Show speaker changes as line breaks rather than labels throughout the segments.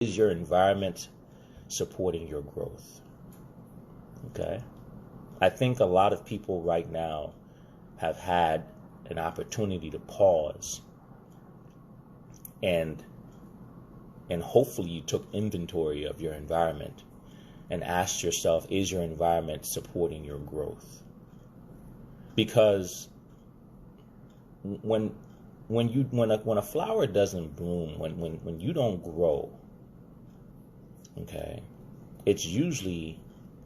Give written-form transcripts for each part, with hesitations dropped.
Is your environment supporting your growth? Okay. I think a lot of people right now have had an opportunity to pause and hopefully you took inventory of your environment and asked yourself, is your environment supporting your growth? Because when a flower doesn't bloom, when you don't grow, okay, it's usually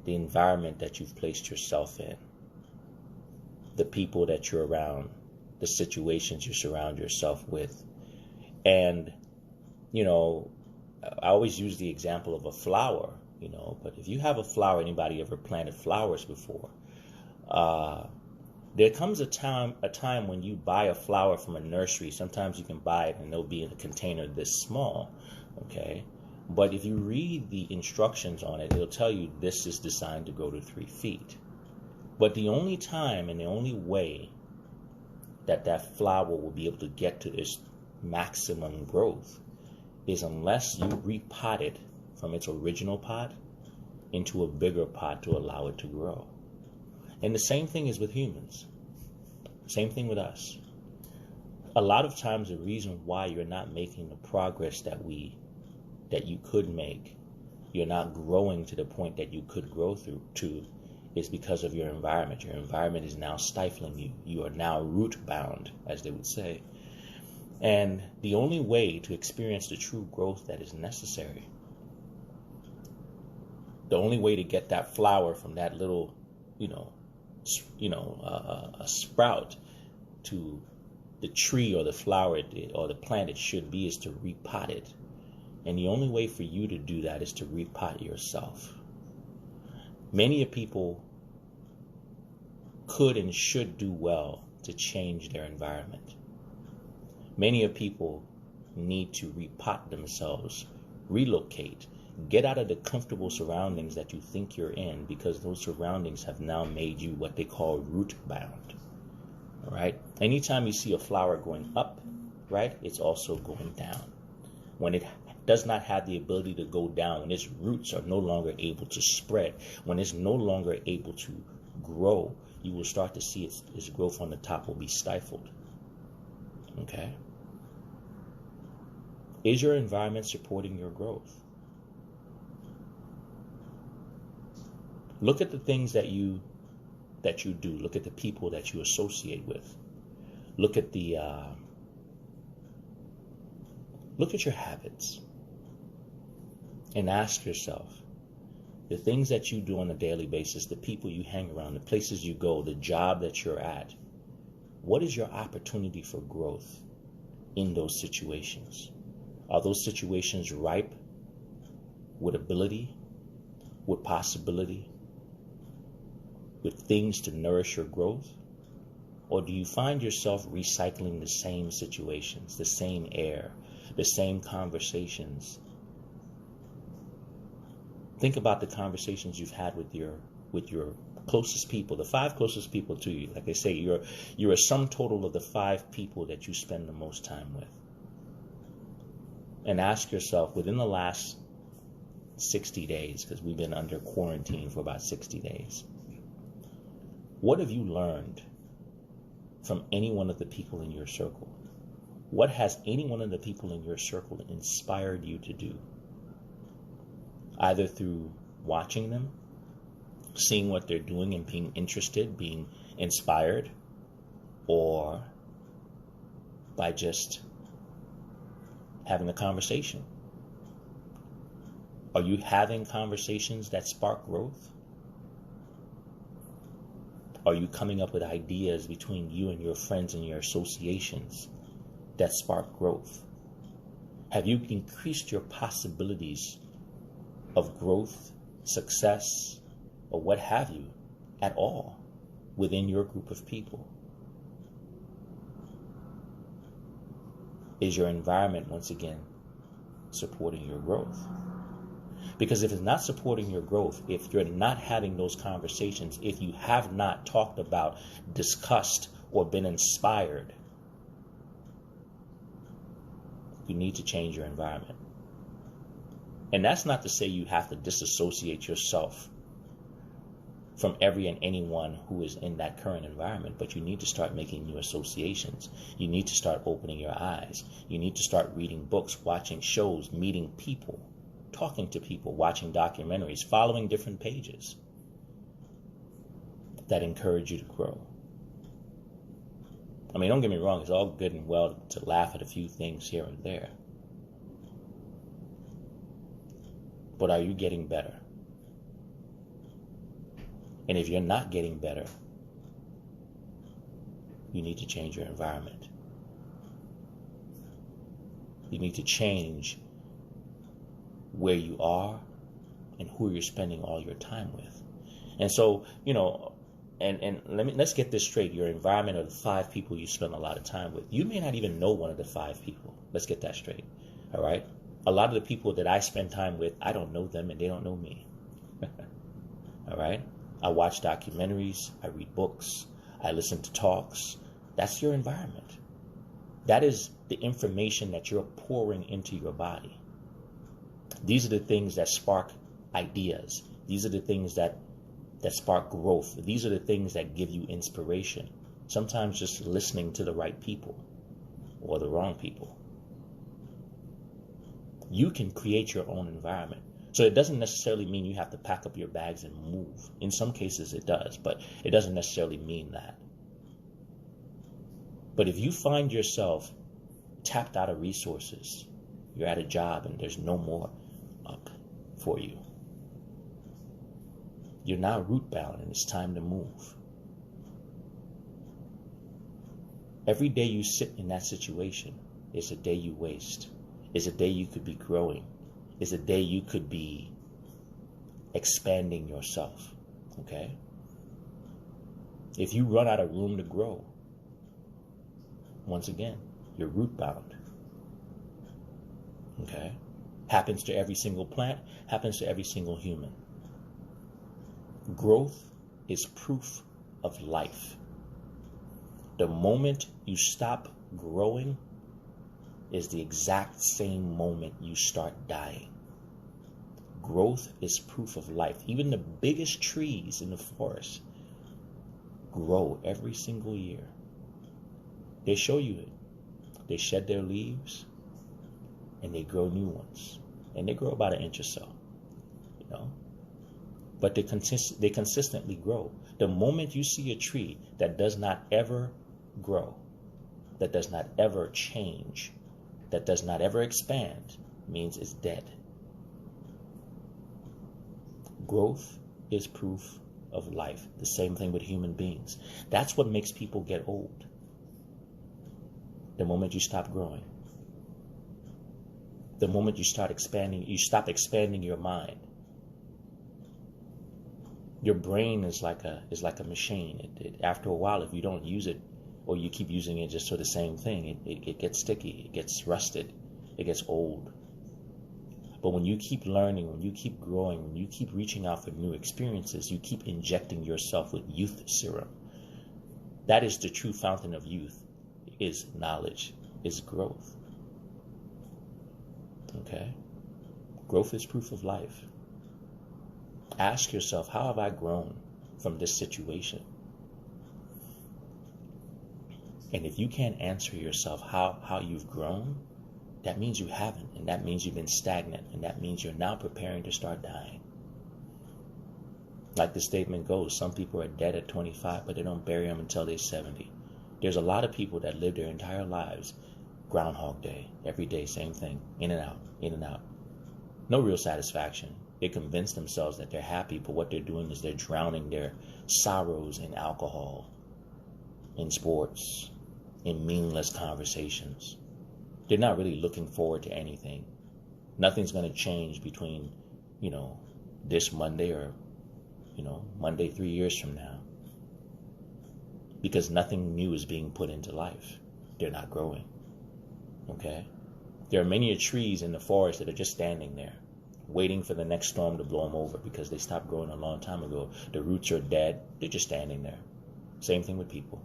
the environment that you've placed yourself in, the people that you're around, the situations you surround yourself with. And, I always use the example of a flower, but if you have a flower, anybody ever planted flowers before? There comes a time when you buy a flower from a nursery. Sometimes you can buy it and it'll be in a container this small, okay? But if you read the instructions on it, it'll tell you this is designed to grow to 3 feet. But the only time and the only way that flower will be able to get to its maximum growth is unless you repot it from its original pot into a bigger pot to allow it to grow. And the same thing is with humans. Same thing with us. A lot of times the reason why you're not making the progress that you could make, you're not growing to the point that you could grow to, is because of your environment. Your environment is now stifling you. You are now root bound, as they would say. And the only way to experience the true growth that is necessary, the only way to get that flower from that little, a sprout to the tree or the flower or the plant it should be, is to repot it. And the only way for you to do that is to repot yourself. Many people could and should do well to change their environment. Many people need to repot themselves, relocate, get out of the comfortable surroundings that you think you're in, because those surroundings have now made you what they call root bound. All right? Anytime you see a flower going up, right, it's also going down. When it does not have the ability to go down, when its roots are no longer able to spread, when it's no longer able to grow, you will start to see its growth on the top will be stifled. Okay? Is your environment supporting your growth? Look at the things that you do. Look at the people that you associate with. Look at your habits. And ask yourself, the things that you do on a daily basis, the people you hang around, the places you go, the job that you're at, what is your opportunity for growth in those situations? Are those situations ripe with ability, with possibility, with things to nourish your growth? Or do you find yourself recycling the same situations, the same air, the same conversations? Think about the conversations you've had with your closest people, the 5 closest people to you. Like they say, you're a sum total of the 5 people that you spend the most time with. And ask yourself, within the last 60 days, because we've been under quarantine for about 60 days, what have you learned from any one of the people in your circle? What has any one of the people in your circle inspired you to do? Either through watching them, seeing what they're doing and being interested, being inspired, or by just having a conversation. Are you having conversations that spark growth? Are you coming up with ideas between you and your friends and your associations that spark growth? Have you increased your possibilities of growth, success, or what have you at all within your group of people? Is your environment, once again, supporting your growth? Because if it's not supporting your growth, if you're not having those conversations, if you have not talked about, discussed, or been inspired, you need to change your environment. And that's not to say you have to disassociate yourself from every and anyone who is in that current environment, but you need to start making new associations. You need to start opening your eyes. You need to start reading books, watching shows, meeting people, talking to people, watching documentaries, following different pages that encourage you to grow. I mean, don't get me wrong, it's all good and well to laugh at a few things here and there. But are you getting better? And if you're not getting better, you need to change your environment. You need to change where you are and who you're spending all your time with. And so, let's get this straight. Your environment are the 5 people you spend a lot of time with. You may not even know one of the 5 people. Let's get that straight. All right? A lot of the people that I spend time with, I don't know them and they don't know me. All right? I watch documentaries, I read books, I listen to talks. That's your environment. That is the information that you're pouring into your body. These are the things that spark ideas. These are the things that spark growth. These are the things that give you inspiration. Sometimes just listening to the right people or the wrong people. You can create your own environment. So it doesn't necessarily mean you have to pack up your bags and move. In some cases it does, but it doesn't necessarily mean that. But if you find yourself tapped out of resources, you're at a job and there's no more up for you, you're now root bound and it's time to move. Every day you sit in that situation is a day you waste, is a day you could be growing, is a day you could be expanding yourself, okay? If you run out of room to grow, once again, you're root bound, okay? Happens to every single plant, happens to every single human. Growth is proof of life. The moment you stop growing is the exact same moment you start dying. Growth is proof of life. Even the biggest trees in the forest grow every single year. They show you it. They shed their leaves and they grow new ones. And they grow about 1 inch or so, But they consistently grow. The moment you see a tree that does not ever grow, that does not ever change, that does not ever expand, means it's dead. Growth is proof of life. The same thing with human beings. That's what makes people get old. The moment you stop growing. The moment you start expanding, you stop expanding your mind. Your brain is like a machine. After a while, if you don't use it, or you keep using it just for the same thing, it gets sticky, it gets rusted, it gets old. But when you keep learning, when you keep growing, when you keep reaching out for new experiences, you keep injecting yourself with youth serum. That is the true fountain of youth, is knowledge, is growth. Okay? Growth is proof of life. Ask yourself, how have I grown from this situation? And if you can't answer yourself how you've grown, that means you haven't, and that means you've been stagnant, and that means you're now preparing to start dying. Like the statement goes, some people are dead at 25, but they don't bury them until they're 70. There's a lot of people that live their entire lives Groundhog Day, every day, same thing, in and out, in and out. No real satisfaction. They convince themselves that they're happy, but what they're doing is they're drowning their sorrows in alcohol, in sports, in meaningless conversations. They're not really looking forward to anything. Nothing's going to change between, this Monday or, Monday 3 years from now. Because nothing new is being put into life. They're not growing. Okay? There are many trees in the forest that are just standing there, waiting for the next storm to blow them over because they stopped growing a long time ago. The roots are dead. They're just standing there. Same thing with people.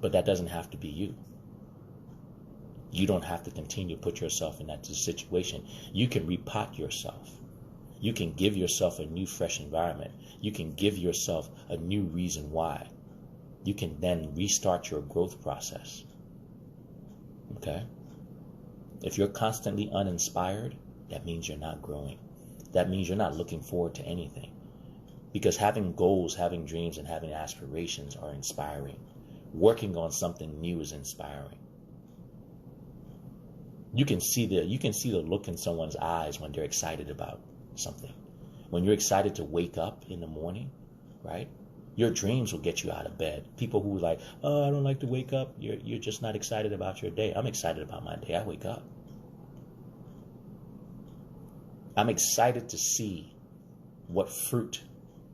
But that doesn't have to be you. You don't have to continue to put yourself in that situation. You can repot yourself. You can give yourself a new, fresh environment. You can give yourself a new reason why. You can then restart your growth process. Okay? If you're constantly uninspired, that means you're not growing. That means you're not looking forward to anything. Because having goals, having dreams, and having aspirations are inspiring. Working on something new is inspiring. You can see the look in someone's eyes when they're excited about something. When you're excited to wake up in the morning, right? Your dreams will get you out of bed. People who are like, oh, I don't like to wake up. You're just not excited about your day. I'm excited about my day. I wake up. I'm excited to see what fruit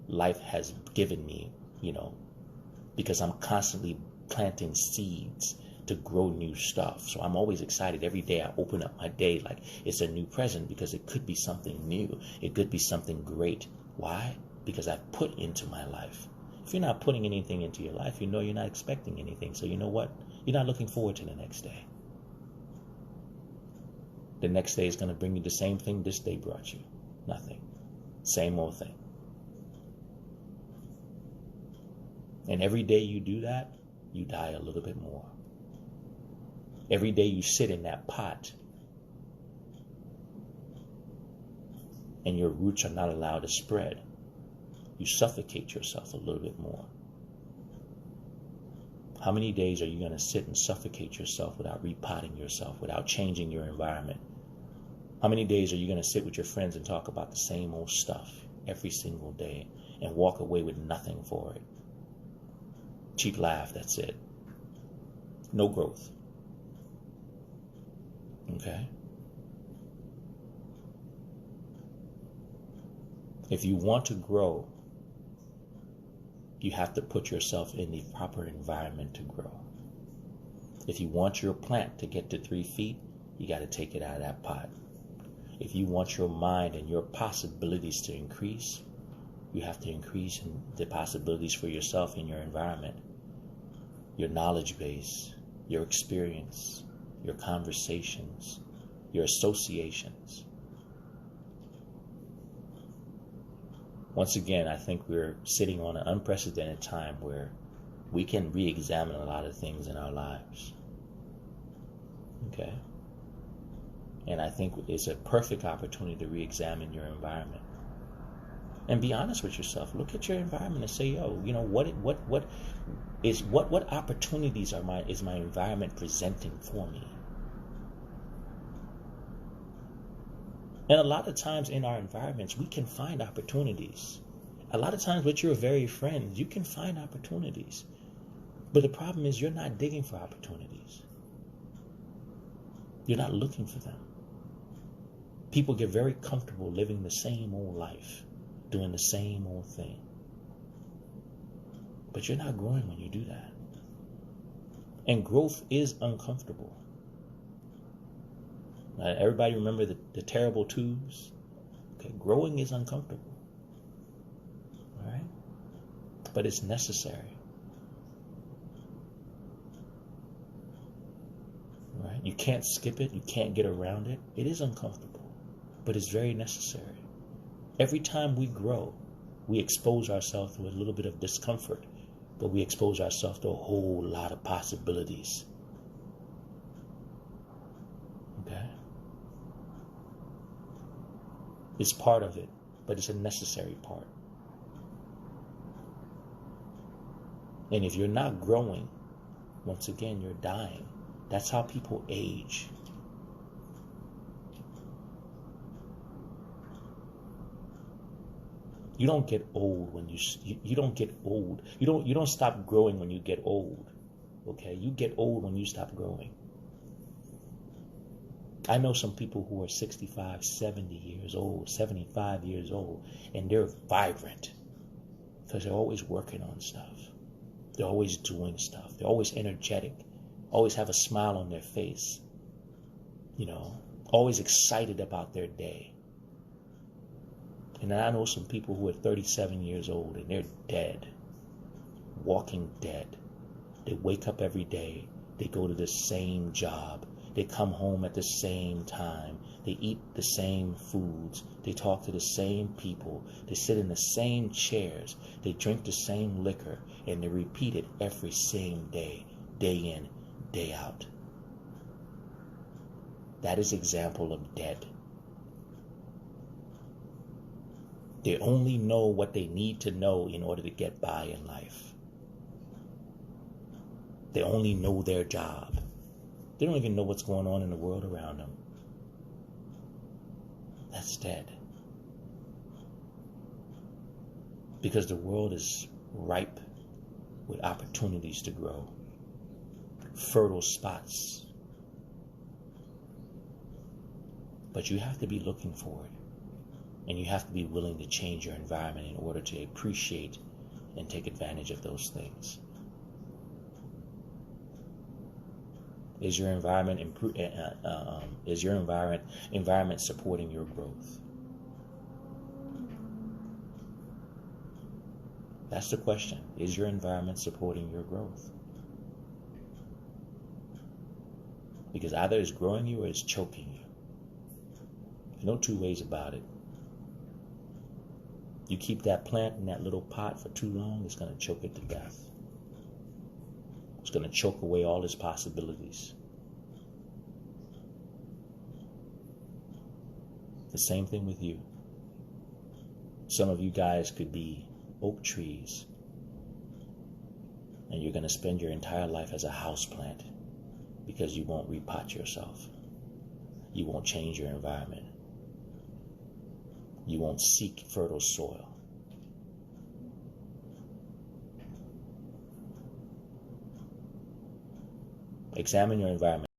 life has given me, because I'm constantly planting seeds to grow new stuff. So I'm always excited. Every day I open up my day like it's a new present, because it could be something new. It could be something great. Why? Because I've put into my life. If you're not putting anything into your life, you're not expecting anything. So you know what? You're not looking forward to the next day. The next day is going to bring you the same thing this day brought you. Nothing. Same old thing. And every day you do that, you die a little bit more. Every day you sit in that pot and your roots are not allowed to spread, you suffocate yourself a little bit more. How many days are you going to sit and suffocate yourself without repotting yourself, without changing your environment? How many days are you going to sit with your friends and talk about the same old stuff every single day and walk away with nothing for it? Cheap laugh, that's it. No growth. Okay? If you want to grow, you have to put yourself in the proper environment to grow. If you want your plant to get to 3 feet, you got to take it out of that pot. If you want your mind and your possibilities to increase, you have to increase in the possibilities for yourself in your environment, your knowledge base, your experience, your conversations, your associations. Once again, I think we're sitting on an unprecedented time where we can re-examine a lot of things in our lives. Okay? And I think it's a perfect opportunity to re-examine your environment. And be honest with yourself. Look at your environment and say, what opportunities is my environment presenting for me? And a lot of times in our environments, we can find opportunities. A lot of times with your very friends, you can find opportunities. But the problem is you're not digging for opportunities. You're not looking for them. People get very comfortable living the same old life, doing the same old thing. But you're not growing when you do that. And growth is uncomfortable. Everybody remember the terrible twos? Okay, growing is uncomfortable. All right? But it's necessary. All right? You can't skip it. You can't get around it. It is uncomfortable, but it's very necessary. Every time we grow, we expose ourselves to a little bit of discomfort, but we expose ourselves to a whole lot of possibilities. Okay? It's part of it, but it's a necessary part. And if you're not growing, once again, you're dying. That's how people age. You don't get old when you don't get old. You don't stop growing when you get old. Okay? You get old when you stop growing. I know some people who are 65, 70 years old, 75 years old, and they're vibrant because they're always working on stuff. They're always doing stuff. They're always energetic, always have a smile on their face, always excited about their day. And I know some people who are 37 years old and they're dead, walking dead. They wake up every day. They go to the same job. They come home at the same time. They eat the same foods. They talk to the same people. They sit in the same chairs. They drink the same liquor. And they repeat it every same day, day in, day out. That is example of dead. They only know what they need to know in order to get by in life. They only know their job. They don't even know what's going on in the world around them. That's dead. Because the world is ripe with opportunities to grow. Fertile spots. But you have to be looking for it. And you have to be willing to change your environment in order to appreciate and take advantage of those things. Is your environment environment supporting your growth? That's the question. Is your environment supporting your growth? Because either it's growing you or it's choking you. There's no two ways about it. You keep that plant in that little pot for too long, it's going to choke it to death. It's going to choke away all its possibilities. The same thing with you. Some of you guys could be oak trees, and you're going to spend your entire life as a houseplant because you won't repot yourself. You won't change your environment. You won't seek fertile soil. Examine your environment.